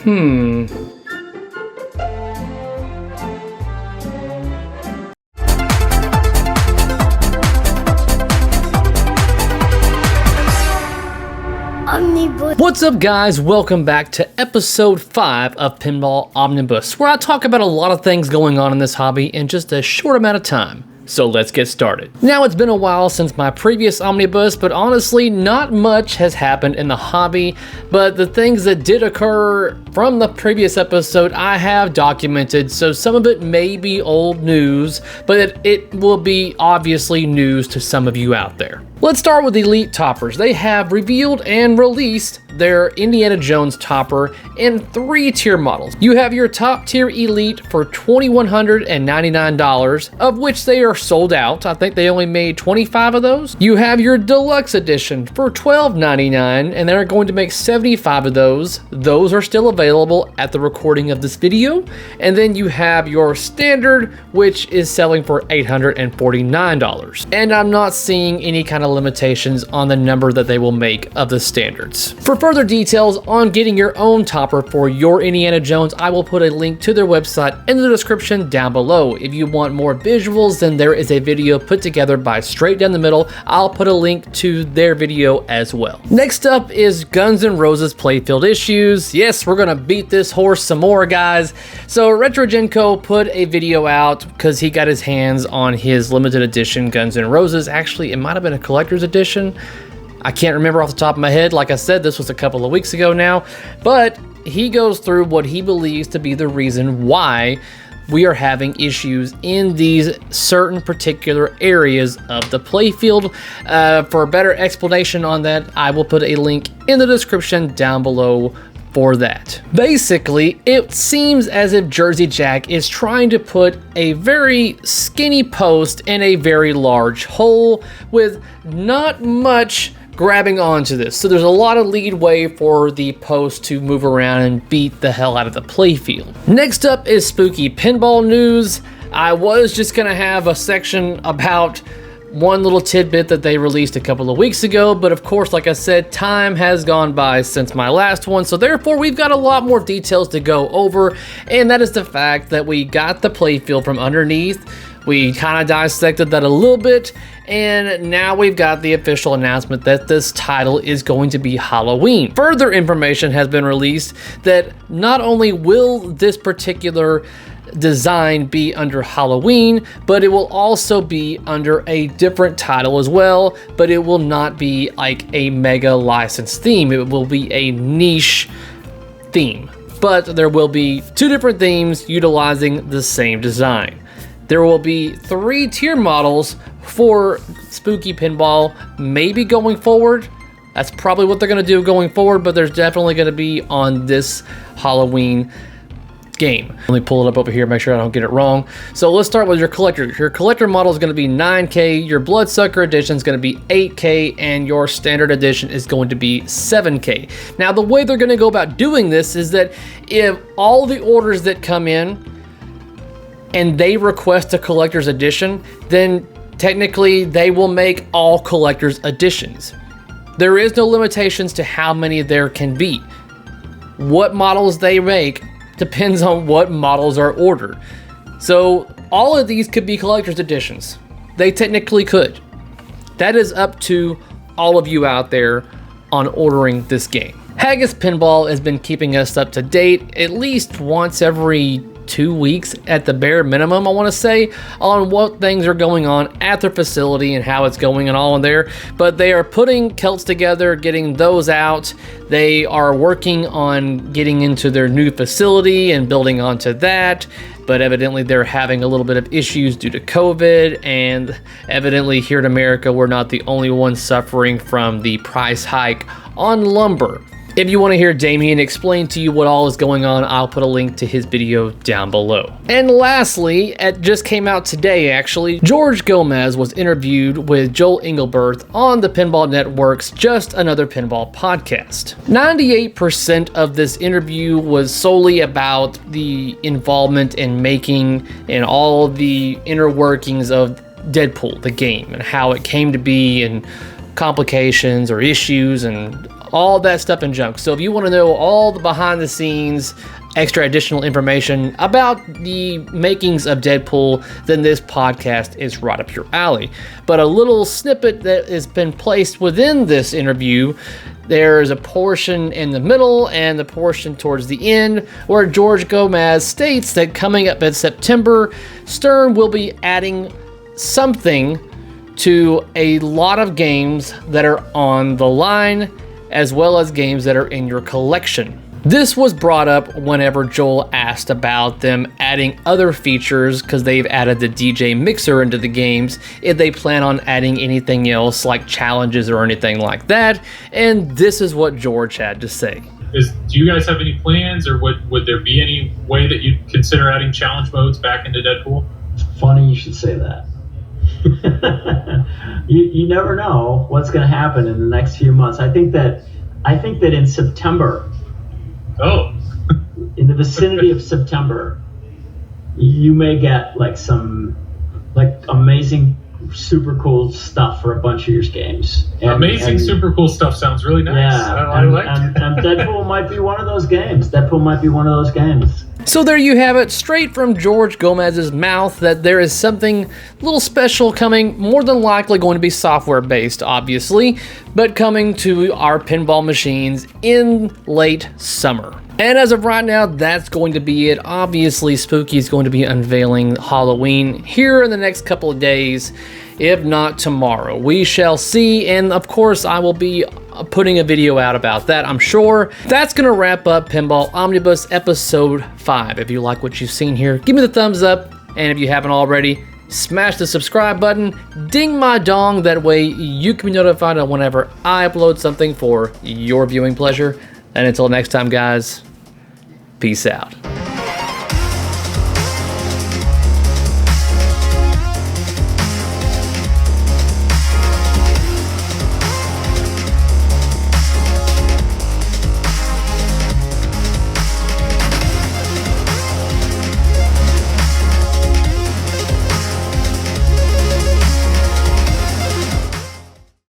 Omnibus. What's up, guys? Welcome back to episode 5 of Pinball Omnibus, where I talk about a lot of things going on in this hobby in just a short amount of time. So let's get started. Now, it's been a while since my previous Omnibus, but honestly, not much has happened in the hobby, but the things that did occur from the previous episode, I have documented, so some of it may be old news, but it will be obviously news to some of you out there. Let's start with Elite Toppers. They have revealed and released their Indiana Jones topper in 3 tier models. You have your top tier Elite for $2,199, of which they are sold out. I think they only made 25 of those. You have your Deluxe Edition for $12.99, and they're going to make 75 of those. Those are still available at the recording of this video. And then you have your Standard, which is selling for $849. And I'm not seeing any kind of limitations on the number that they will make of the Standards. For further details on getting your own topper for your Indiana Jones, I will put a link to their website in the description down below. If you want more visuals, then there is a video put together by Straight Down the Middle. I'll put a link to their video as well. Next up is Guns N' Roses Playfield Issues. Yes, we're gonna beat this horse some more, guys. So RetroGenco put a video out because he got his hands on his limited edition Guns N' Roses. Actually, it might have been a collector's edition. I can't remember off the top of my head. Like I said, this was a couple of weeks ago now, but he goes through what he believes to be the reason why we are having issues in these certain particular areas of the playfield. For a better explanation on that, I will put a link in the description down below for that. Basically, it seems as if Jersey Jack is trying to put a very skinny post in a very large hole with not much grabbing onto this. So there's a lot of leadway for the post to move around and beat the hell out of the playfield. Next up is spooky pinball news. I was just gonna have a section about one little tidbit that they released a couple of weeks ago, but of course, like I said, time has gone by since my last one, so therefore we've got a lot more details to go over, and that is the fact that we got the playfield from underneath. We kind of dissected that a little bit, and now we've got the official announcement that this title is going to be Halloween. Further information has been released that not only will this particular design be under Halloween, but it will also be under a different title as well, but it will not be like a mega licensed theme. It will be a niche theme, but there will be 2 different themes utilizing the same design. There will be 3 tier models for Spooky Pinball, maybe going forward. That's probably what they're going to do going forward, but there's definitely going to be on this Halloween game. Let me pull it up over here, make sure I don't get it wrong. So let's start with your collector. Your collector model is going to be 9K, your Bloodsucker edition is going to be 8K, and your standard edition is going to be 7K. Now, the way they're going to go about doing this is that if all the orders that come in and they request a collector's edition, then technically they will make all collector's editions. There is no limitations to how many there can be. What models they make depends on what models are ordered. So all of these could be collector's editions. They technically could. That is up to all of you out there on ordering this game. Haggis Pinball has been keeping us up to date at least once every 2 weeks at the bare minimum, I want to say, on what things are going on at their facility and how it's going and all in there. But they are putting Celts together, getting those out. They are working on getting into their new facility and building onto that. But evidently they're having a little bit of issues due to COVID, and evidently here in America, we're not the only ones suffering from the price hike on lumber. If you want to hear Damien explain to you what all is going on, I'll put a link to his video down below. And lastly, it just came out today actually, George Gomez was interviewed with Joel Engelberth on the Pinball Network's Just Another Pinball podcast. 98% of this interview was solely about the involvement in making and all the inner workings of Deadpool, the game, and how it came to be and complications or issues and all that stuff and junk. So if you want to know all the behind the scenes, extra additional information about the makings of Deadpool, then this podcast is right up your alley. But a little snippet that has been placed within this interview, there's a portion in the middle and the portion towards the end where George Gomez states that coming up in September, Stern will be adding something to a lot of games that are on the line, as well as games that are in your collection. This was brought up whenever Joel asked about them adding other features, because they've added the DJ mixer into the games, if they plan on adding anything else like challenges or anything like that. And this is what George had to say. Do you guys have any plans, or would there be any way that you'd consider adding challenge modes back into Deadpool? Funny you should say that. you never know what's going to happen in the next few months. I think that in September, in the vicinity of September, you may get like some amazing, super cool stuff for a bunch of your games. And super cool stuff sounds really nice. Yeah, I like and Deadpool might be one of those games. So there you have it, straight from George Gomez's mouth, that there is something a little special coming, more than likely going to be software based, obviously, but coming to our pinball machines in late summer. And as of right now, that's going to be it. Obviously, Spooky is going to be unveiling Halloween here in the next couple of days, if not tomorrow. We shall see, and of course, I will be putting a video out about that, I'm sure. That's going to wrap up Pinball Omnibus Episode 5. If you like what you've seen here, give me the thumbs up, and if you haven't already, smash the subscribe button, ding my dong, that way you can be notified of whenever I upload something for your viewing pleasure. And until next time, guys, peace out.